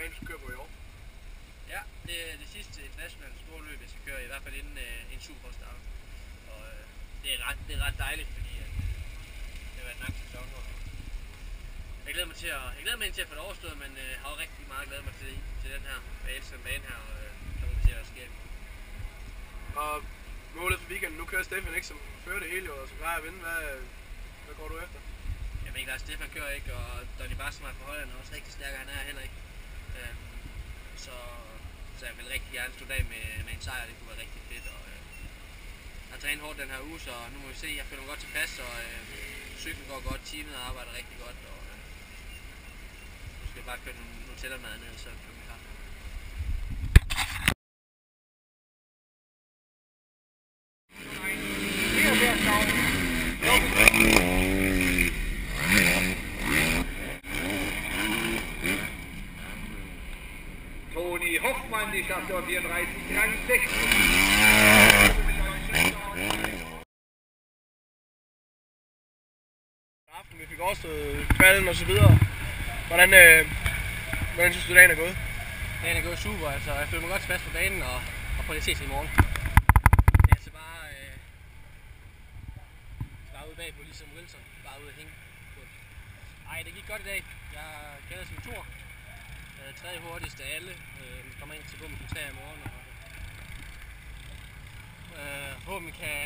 plan, du skal køre på i år? Ja, det er det sidste internationale småløb, jeg skal køre, i hvert fald inden en superstar. Og det er ret dejligt, fordi det har været en lang sæson. Jeg glæder mig til at få det overstået, men har også rigtig meget glædet mig til den her bane her, og så må vi se, hvad der sker. Og målet for weekenden, nu kører Stefan ikke som fører det hele, og så plejer at vinde. Hvad går du efter? Jeg ved ikke, der Stefan kører ikke, og Donny Barsmark på højre, han er også rigtig stærk, han er heller ikke. Så jeg vil rigtig gerne slutte af med en sejr, det kunne være rigtig fedt. Og jeg har trænet hårdt den her uge, så nu må vi se, jeg føler mig godt tilpas, og cyklen går godt, teamet arbejder rigtig godt, og nu skal jeg bare køre nogle Nutella-mad ned, så kan vi kaffe. Toni Hoffmann, die schafft dort 34, Rang 6. Vi fik overstået kvalden og så videre. Hvordan synes du, dagen er gået? Dagen er gået super, altså jeg føler mig godt tilpas på banen, og prøv lige at ses i morgen. Det er altså bare ude bagpå, ligesom Wilson, bare ude at hænge på det. Ej, det gik godt i dag. Jeg glæder som tur. Tredje hurtigste af alle. Vi kommer ind til bommen på 3 i morgen, og håben kan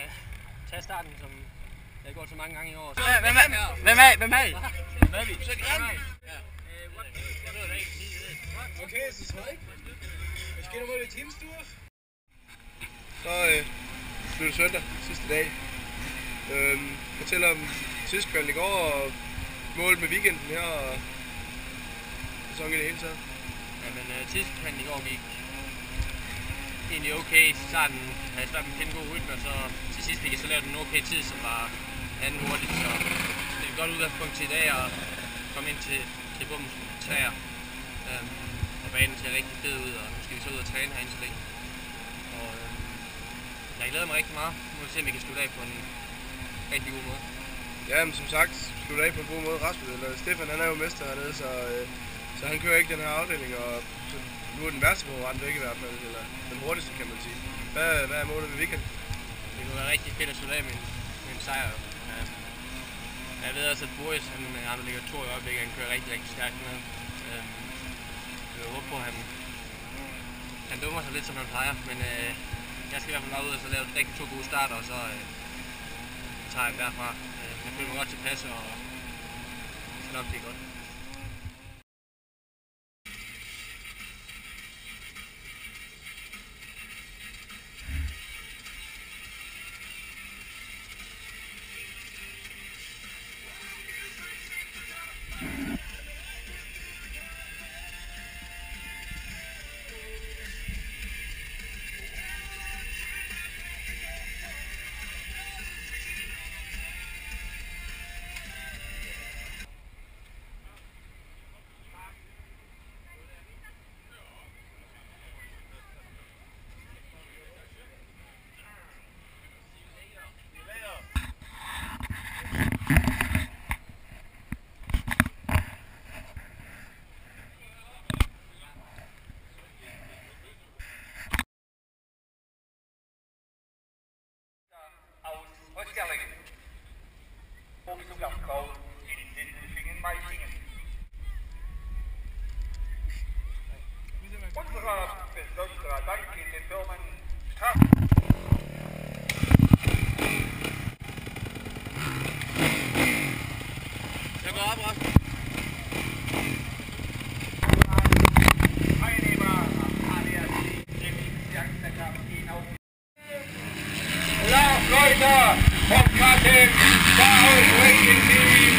tage starten, som jeg har gjort så mange gange i år. Hvem er I? Så kan jeg. Jeg ved da ikke sige det. Okay, så træk. Hvad sker der med det teamstue? Så blev det søndag, sidste dag. Fortæller om tidskvalden i går og målet med weekenden her og sæsonen i det hele taget. Jamen, tidskvalden i går gik egentlig okay. Til starten havde jeg svært med at finde god rytme, og så til sidst fik jeg så lavet en okay tid, som var anden hurtigt. Så det er et godt udgangspunkt til i dag at komme ind til bommens træer. Og banen ser rigtig fed ud, og nu skal vi så ud og træne herinde så længe. Og jeg glæder mig rigtig meget. Nu må vi se, om vi kan slutte af på en rigtig god måde. Ja, men som sagt, slutte af på en god måde. Stefan, han er jo mester hernede, så han kører ikke den her afdeling, og så nu er den værste på rent væk i hvert fald, eller den hurtigste, kan man sige. Hvad er målet ved weekenden? Det kunne være rigtig fedt at slutte af med en sejr. Jeg ved også, at Boris, han ligger 2 i øjeblikket, han kører rigtig, rigtig stærkt med. Jeg håber på, at han dummer sig lidt, som han plejer, men jeg skal i hvert fald bare ud og så lave rigtig 2 gode starter, og så tager jeg derfra. Jeg føler mig godt tilpas, og det skal nok blive godt. Ausstellingen. Hochzugangsraum in Sindelfingen-Meisingen. Unserer besonderer Dank in den Firmen Jeg går op, Rasmus. Teilnehmer am ADAC Trainingsjagdwettkampf gehen auf Leute vom KTM Chaos Racing Team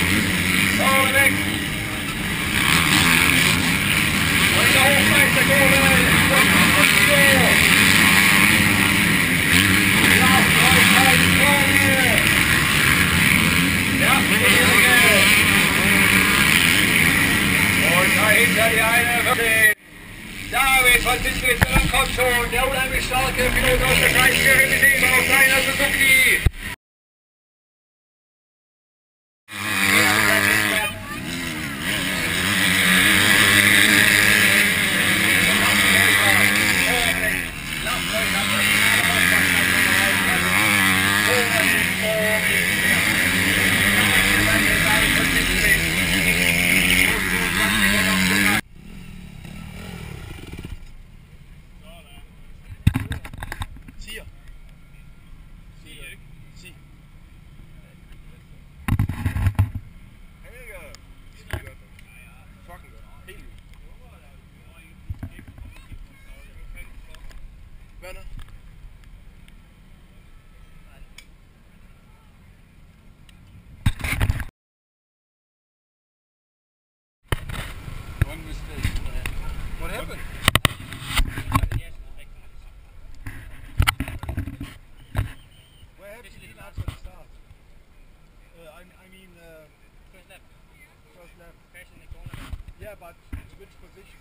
Vorweg und der Hochmeister Kohle und Konstruktion Laufleutheit vor mir der Erste und dahinter die eine wird David von Sitzwitz kommt schon, der unheimlich starke Pilot aus der Kreisserie mit ihm auf seiner Suzuki. Werner? One mistake. What happened? Where happened you after the start? I mean, First lap. first lap. Crash in the corner. Yeah, but which position?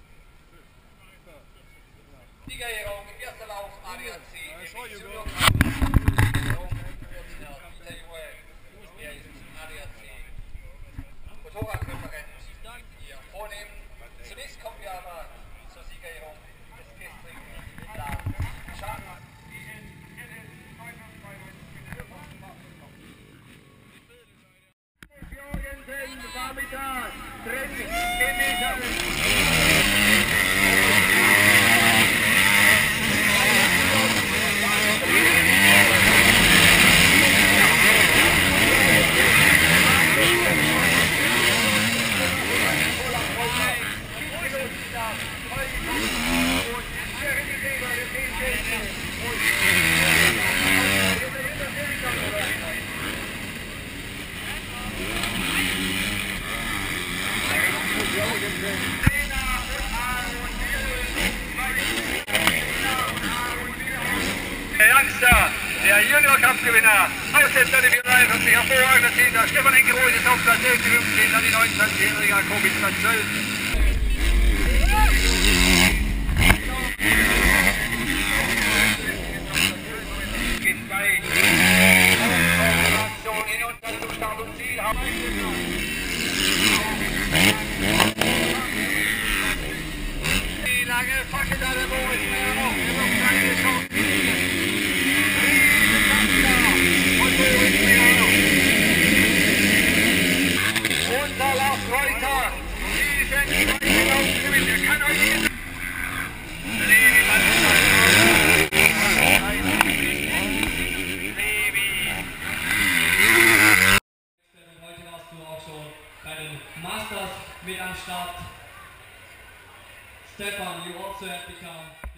Siegerehrung im ersten Lauf ADAC. I saw you go. Motorradreferent hier vornehmen. Zunächst kommen wir aber zur Siegerehrung des gestrigen Schaden. Jorgensen war mit da drin in dieser der Youngster, der Junior-Cup-Gewinner, Aussetzer die 53, hervorragender Zehnter, Stefan Enkeroth ist auf Platz 11, 15, dann die 29-jährige Jakobi Platz 12. Geht bei Aktion in und Start und Ziel. Die lange Fackel da der Bo ist mehr noch, noch keine Chance. Und da Lars Reuter, diesen zweiten Lauf gewinnt, der kann euch nicht. Heute warst du auch schon bei den Masters mit am Start. Stefan, you also have become